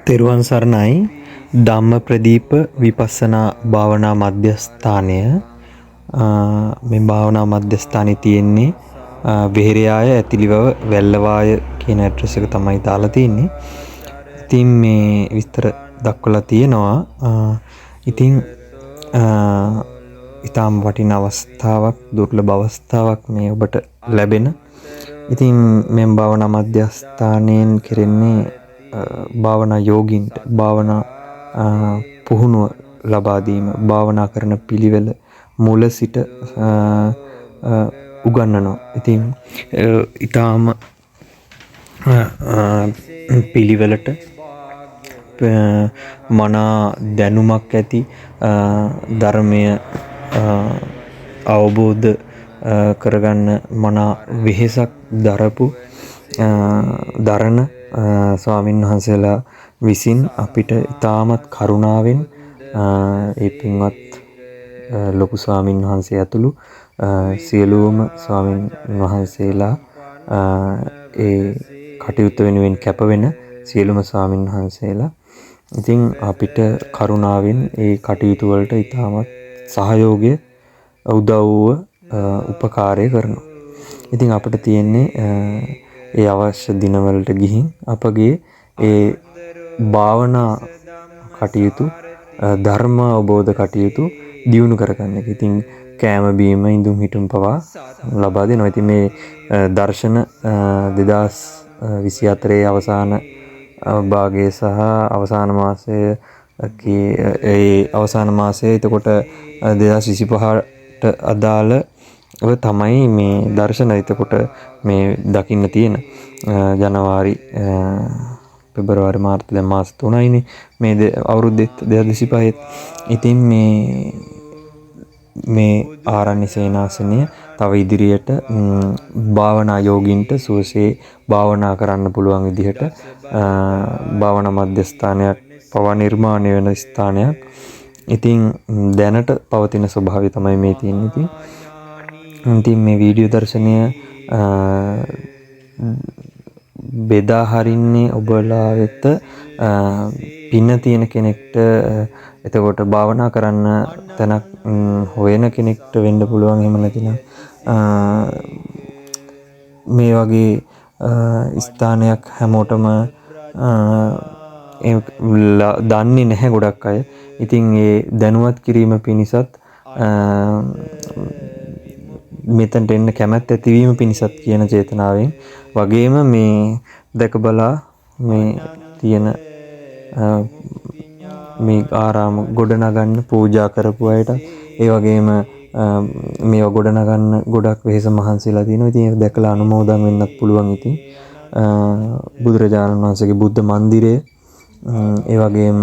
තෙරුවන් සරණයි. ධම්මප්‍රදීප විපස්සනා භාවනා මධ්‍යස්ථානය. මේ භාවනා මධ්‍යස්ථානයේ තියෙන්නේ වෙහෙරයාය ඇතිලිවව වැල්ලවාය කියන ඇඩ්‍රස් එක තමයි දාලා තියෙන්නේ. ඉතින් මේ විස්තර දක්වලා තියෙනවා. ඉතින් ඊටාම් වටින අවස්ථාවක්, දුර්ලභ අවස්ථාවක් මේ ඔබට ලැබෙන. ඉතින් මේ භාවනා මධ්‍යස්ථානයෙන් කෙරෙන්නේ භාවනා යෝගීන්ට භාවනා පුහුණුව ලබා දීම, භාවනා කරන පිළිවෙල මුල සිට උගන්වනවා. ඉතින් ඊටාම පිළිවෙලට මනා දැනුමක් ඇති, ධර්මය අවබෝධ කරගන්න මනා වෙහෙසක් දරපු දරණ ස්වාමින් වහන්සේලා විසින් අපිට ඉතාමත් කරුණාවෙන් ඒ පින්වත් ලොකු ස්වාමින් වහන්සේ ඇතුළු සියලුම ස්වාමින් වහන්සේලා ඒ කටයුත්ත වෙනුවෙන් කැපවෙන සියලුම ස්වාමින් වහන්සේලා ඉතින් අපිට කරුණාවෙන් ඒ කටයුතු වලට ඉතාමත් සහයෝගය උදව්ව උපකාරය කරනවා. ඉතින් අපිට තියෙන්නේ ඒ අවශ්‍ය දිනවලට ගිහින් අපගේ ඒ භාවනා කටයුතු, ධර්ම අවබෝධ කටයුතු දියුණු කරගන්න එක. ඉතින් කෑම බීම ඉඳුම් හිටුම් පවා ලබා දෙනවා. ඉතින් මේ දර්ශන 2024 අවසාන භාගයේ සහ අවසාන මාසයේ අවසාන මාසයේ එතකොට 2025ට අදාළ තමයි මේ දර්ශන එතකොට මේ දකින්න තියෙන. ජනවාරි පෙබරවාරි මාර්තු දැන් මාස 3යිනේ මේ අවුරුද්දේ 2025. ඉතින් මේ ආරණ්‍ය සේනාසනය තව ඉදිරියට භාවනා යෝගීන්ට සුවසේ භාවනා කරන්න පුළුවන් විදිහට භාවනා මධ්‍යස්ථානයක් පවා නිර්මාණය වෙන ස්ථානයක්. ඉතින් දැනට පවතින ස්වභාවය තමයි මේ තියෙන්නේ. ඉතින් මේ වීඩියෝ දර්ශනය බෙදා හරින්නේ ඔබලා වෙත පින තියෙන කෙනෙක්ට, එතකොට භාවනා කරන්න තැනක් හොයන කෙනෙක්ට වෙන්න පුළුවන්. එහෙම නැතිනම් මේ වගේ ස්ථානයක් හැමෝටම දන්නේ නැහැ ගොඩක් අය. ඉතින් ඒ දැනුවත් කිරීම පිණිසත් මෙතනට එන්න කැමැත්ත ඇතිවීම පිණිසත් කියන චේතනාවෙන් වගේම මේ දැක බලා මේ තියෙන මේ ආරාම ගොඩනගන්න පූජා කරපු අයට, ඒ වගේම මේවා ගොඩනගන්න ගොඩක් වෙහෙස මහන්සිලා තියෙනවා. ඉතින් ඒක දැකලා අනුමෝදන් වෙන්නත් පුළුවන්. ඉතින් බුදුරජාණන් වහන්සේගේ බුද්ධ මන්දිරය, ඒ වගේම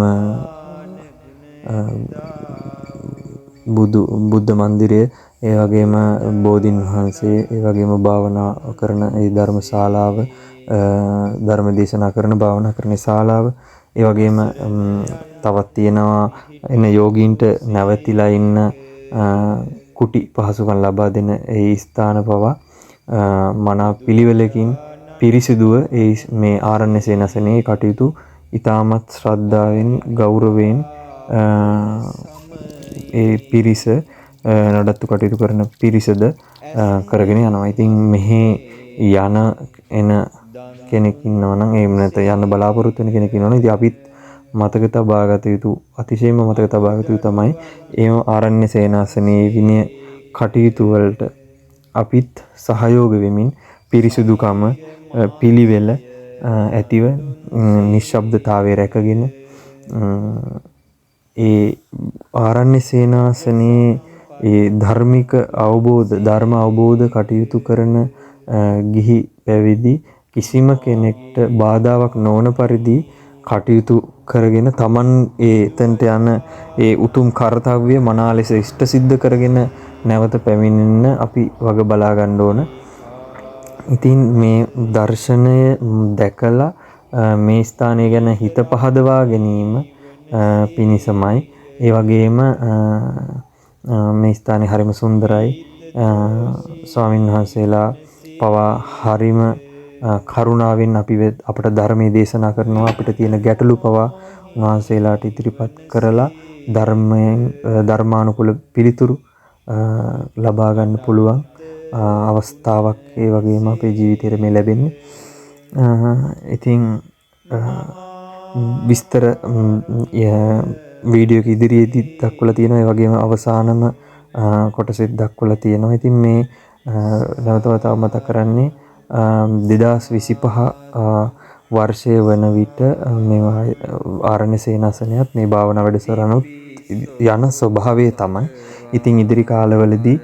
බුද්ධ මන්දිරය, ඒ වගේම බෝධීන් වහන්සේ, ඒ වගේම භාවනා කරන ඒ ධර්මශාලාව, ධර්ම දේශනා කරන භාවනා කරන ශාලාව, ඒ වගේම තවත් තියෙනවා එන යෝගීන්ට නැවතිලා ඉන්න කුටි පහසුකම් ලබා දෙන ඒ ස්ථාන පවා මනා පිළිවෙලකින් පිරිසිදුව මේ ආරණ්‍ය සේනාසනයේ කටයුතු ඉතාමත් ශ්‍රද්ධාවෙන්, ගෞරවයෙන් ඒ පිරිස නඩත්තු කටයුතු කරන පිරිසද කරගෙන යනවා. ඉතින් මෙහි යන එන කෙනෙක් ඉන්නවා නම්, එහෙම නැත්නම් යන්න බලාපොරොත්තු වෙන කෙනෙක් ඉන්නවා නම්, ඉතින් අපිත් මතක තබා ගත යුතු, අතිශයින්ම මතක තබා ගත යුතු තමයි ඒ ආරණ්‍ය සේනාසනයේ විනය කටයුතු වලට අපිත් සහයෝග වෙමින් පිරිසුදුකම, පිළිවෙල ඇතිව නිශ්ශබ්දතාවය රැකගෙන ඒ ආරණ්‍ය සේනාසනයේ ඒ ධර්මික අවබෝධ, ධර්ම අවබෝධ කටයුතු කරන ගිහි පැවිදි කිසිම කෙනෙක්ට බාධාවක් නොවන පරිදි කටයුතු කරගෙන තමන් එතනට යන ඒ උතුම් කාර්යය මනා ලෙස ඉෂ්ට සිද්ධ කරගෙන නැවත පැමිණෙන්න අපි වග බලා ගන්න ඕන. ඉතින් මේ දර්ශනය දැකලා මේ ස්ථානය ගැන හිත පහදවා ගැනීම පිණිසමයි. ඒ වගේම මේ ස්ථානය හරිම සුන්දරයි. ස්වාමින් වහන්සේලා පවා හරිම කරුණාවෙන් අපට ධර්මයේ දේශනා කරනවා. අපිට තියෙන ගැටලු පවා උන්වහන්සේලාට ඉදිරිපත් කරලා ධර්මානුකූල පිළිතුරු ලබා ගන්න පුළුවන් අවස්ථාවක් ඒ වගේම අපේ ජීවිතේට මේ ලැබෙන්නේ. ඉතින් විස්තර වීඩියෝ එක ඉදිරියේදී දක්වලා තියෙනවා. ඒ වගේම අවසානම කොටසෙත් දක්වලා තියෙනවා. ඉතින් මේ නැවත වතාව මතක් කරන්නේ 2025 වර්ෂය වන විට මේ ආරණ්‍ය සේනාසනයත් මේ භාවනා වැඩසටහනත් යන ස්වභාවය තමයි. ඉතින් ඉදිරි කාලවලදී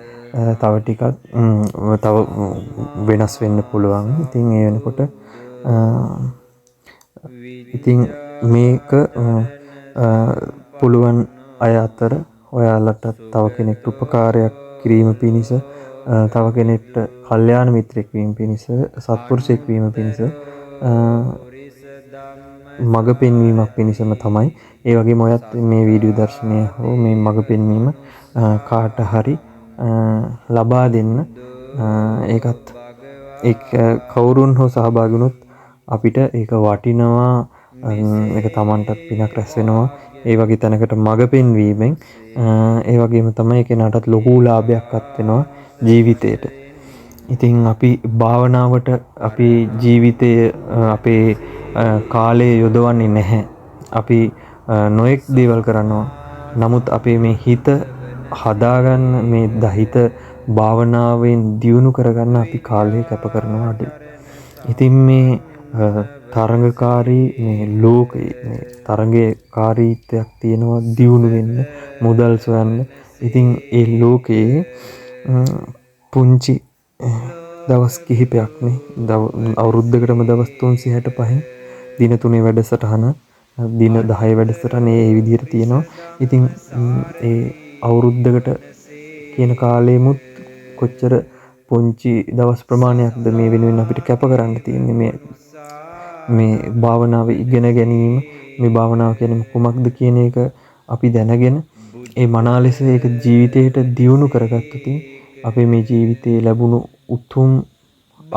තව ටිකක් තව වෙනස් වෙන්න පුළුවන්. ඉතින් ඒ වෙනකොට ඉතින් මේක පුළුවන් අය අතර ඔයාලට තව කෙනෙක්ට උපකාරයක් කිරීම පිණිස, තව කෙනෙක්ට කල්යාණ මිත්‍රෙක් වීම පිණිස, සත්පුරුෂයෙක් වීම පිණිස, මඟ පෙන්වීමක් පිණිසම තමයි. ඒ වගේම ඔයත් මේ වීඩියෝ දර්ශනය හෝ මේ මඟ පෙන්වීම කාට හරි ලබා දෙන්න. ඒකත් කවුරුන් හෝ සහභාගී වුණොත් අපිට ඒක වටිනවා. ඒක Tamanටත් පිනක් රැස් වෙනවා. ඒ වගේ තැනකට මඟ පෙන්වීමෙන් ඒ වගේම තමයි කෙනාටත් ලොකු ලාභයක්වත් වෙනවා ජීවිතේට. ඉතින් අපි භාවනාවට අපේ ජීවිතය අපේ කාලය යොදවන්නේ නැහැ. අපි නොඑක් දේවල් කරනවා. නමුත් අපේ මේ හිත හදාගන්න, මේ දහිත භාවනාවෙන් දියුණු කරගන්න අපි කාලය කැප කරනවා අඩුයි. ඉතින් මේ තරංගකාරී මේ ලෝකයේ මේ තරංගකාරීත්වයක් තියෙනවා දියුණු වෙන්න, මුදල් සොයන්න. ඉතින් ඒ ලෝකයේ පුංචි දවස් කිහිපයක්නේ, අවුරුද්දකටම දවස් 365 දින 3 වැඩසටහන, දින 10 වැඩසටහන මේ විදිහට තියෙනවා. ඉතින් ඒ අවුරුද්දකට කියන කාලෙමුත් කොච්චර පුංචි දවස් ප්‍රමාණයක්ද මේ වෙනුවෙන් අපිට කැප කරන්න තියෙන්නේ. මේ භාවනාව ඉගෙන ගැනීම, මේ භාවනාව කියන්නේ කුමක්ද කියන එක අපි දැනගෙන ඒ මනා ලෙස ඒක ජීවිතයට දියුණු කරගත්තොත් අපේ මේ ජීවිතයේ ලැබුණු උතුම්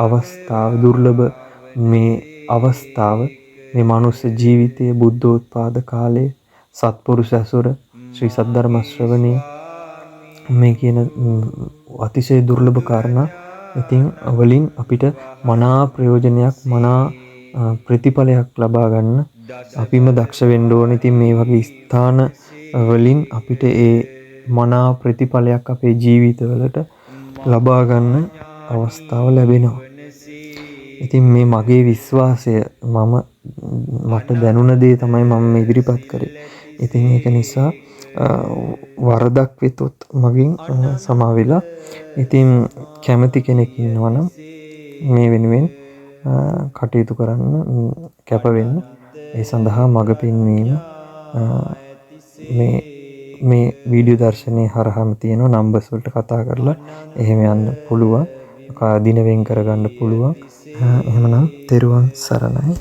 අවස්ථාව, දුර්ලභ මේ අවස්ථාව, මේ මනුස්ස ජීවිතයේ බුද්ධෝත්පාද කාලයේ සත්පුරුෂ ඇසුර, ශ්‍රී සද්ධර්ම ශ්‍රවණය, මේ කියන අතිශය දුර්ලභ කාරණා ඉතින් වලින් අපිට මනා ප්‍රයෝජනයක්, මනා ප්‍රතිඵලයක් ලබා ගන්න අපිම දක්ෂ වෙන්න ඕනේ. ඉතින් මේ වගේ ස්ථාන වලින් අපිට ඒ මනා ප්‍රතිඵලයක් අපේ ජීවිතවලට ලබා ගන්න අවස්ථාව ලැබෙනවා. ඉතින් මේ මගේ විශ්වාසය, මට දැනුණ දේ තමයි මම ඉදිරිපත් කරේ. ඉතින් ඒක නිසා වරදක් වෙතොත් මගෙන් සමා වෙලා. ඉතින් කැමති කෙනෙක් ඉන්නවනම් මේ වෙනුවෙන් කටයුතු කරන්න, කැප වෙන්න. ඒ සඳහා මඟ පෙන්වීම මේ වීඩියෝ දර්ශනයේ හරහාම තියෙන නම්බර්ස් වලට කතා කරලා එහෙම යන්න පුළුවන්. දින වෙන් කරගන්න පුළුවන්. එහෙමනම් තෙරුවන් සරණයි.